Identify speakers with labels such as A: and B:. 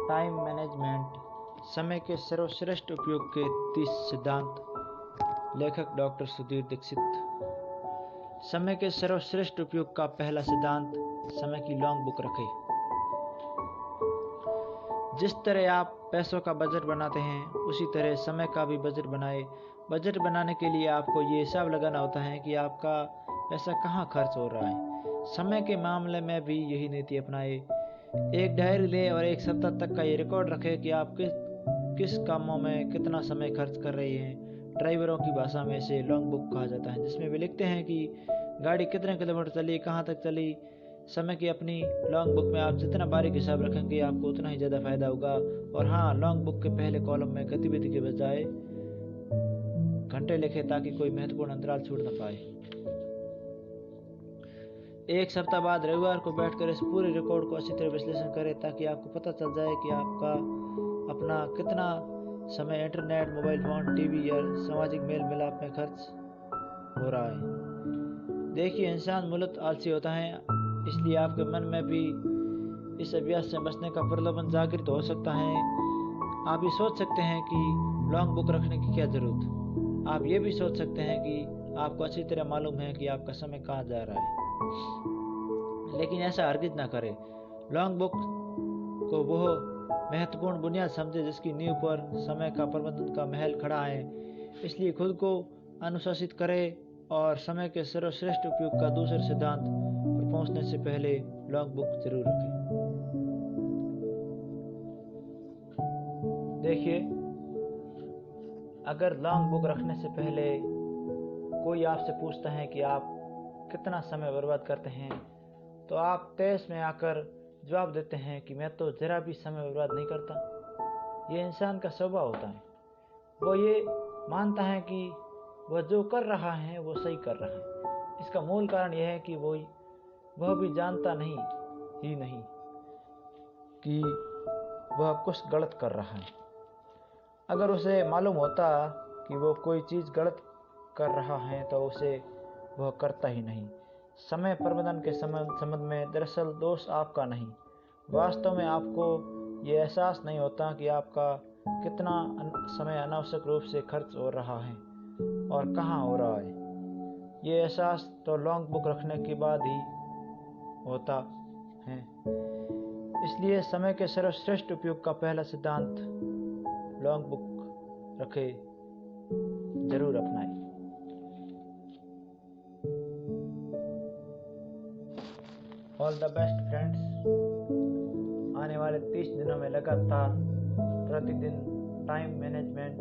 A: Time management, समय के सर्वश्रेष्ठ उपयोग के 30 सिद्धांत। लेखक डॉक्टर सुधीर दीक्षित। समय के सर्वश्रेष्ठ उपयोग का पहला सिद्धांत, समय की लॉन्ग बुक रखें। जिस तरह आप पैसों का बजट बनाते हैं उसी तरह समय का भी बजट बनाएं। बजट बनाने के लिए आपको ये हिसाब लगाना होता है कि आपका पैसा कहाँ खर्च हो रहा है। समय के मामले में भी यही नीति अपनाएं। एक डायरी लें और एक सप्ताह तक का ये रिकॉर्ड रखें कि आप किस कामों में कितना समय खर्च कर रहे हैं। ड्राइवरों की भाषा में इसे लॉन्ग बुक कहा जाता है, जिसमें वे लिखते हैं कि गाड़ी कितने किलोमीटर चली, कहाँ तक चली। समय की अपनी लॉन्ग बुक में आप जितना बारीक हिसाब रखेंगे आपको उतना ही ज़्यादा फायदा होगा। और हाँ, लॉन्ग बुक के पहले कॉलम में गतिविधि के बजाय घंटे लिखें ताकि कोई महत्वपूर्ण अंतराल छूट न पाए। एक सप्ताह बाद रविवार को बैठकर इस पूरे रिकॉर्ड को अच्छी तरह विश्लेषण करें ताकि आपको पता चल जाए कि आपका अपना कितना समय इंटरनेट, मोबाइल फ़ोन, टीवी या सामाजिक मेल मिलाप में खर्च हो रहा है। देखिए, इंसान मूलतः आलसी होता है, इसलिए आपके मन में भी इस अभ्यास से बचने का प्रलोभन जागृत हो सकता है। आप ये सोच सकते हैं कि लॉन्ग बुक रखने की क्या ज़रूरत। आप ये भी सोच सकते हैं कि आपको अच्छी तरह मालूम है कि आपका समय कहाँ जा रहा है, लेकिन ऐसा हरगिज ना करें। लॉन्ग बुक को वह महत्वपूर्ण बुनियाद समझे जिसकी नींव पर समय का प्रबंधन का महल खड़ा है। इसलिए खुद को अनुशासित करें और समय के सर्वश्रेष्ठ उपयोग का दूसरे सिद्धांत पर पहुंचने से पहले लॉन्ग बुक जरूर रखें। देखिए, अगर लॉन्ग बुक रखने से पहले कोई आपसे पूछता है कि आप कितना समय बर्बाद करते हैं, तो आप तेज में आकर जवाब देते हैं कि मैं तो जरा भी समय बर्बाद नहीं करता। ये इंसान का स्वभाव होता है। वो ये मानता है कि वह जो कर रहा है वो सही कर रहा है। इसका मूल कारण यह है कि वह भी जानता नहीं कि वह कुछ गलत कर रहा है। अगर उसे मालूम होता कि वो कोई चीज़ गलत कर रहा है तो उसे वह करता ही नहीं। समय प्रबंधन के संबंध में दरअसल दोष आपका नहीं, वास्तव में आपको ये एहसास नहीं होता कि आपका कितना समय अनावश्यक रूप से खर्च हो रहा है और कहाँ हो रहा है। ये एहसास तो लॉन्ग बुक रखने के बाद ही होता है। इसलिए समय के सर्वश्रेष्ठ उपयोग का पहला सिद्धांत, लॉन्ग बुक रखे, जरूर अपनाएं। All the best friends. आने वाले 30 दिनों में लगातार प्रतिदिन टाइम मैनेजमेंट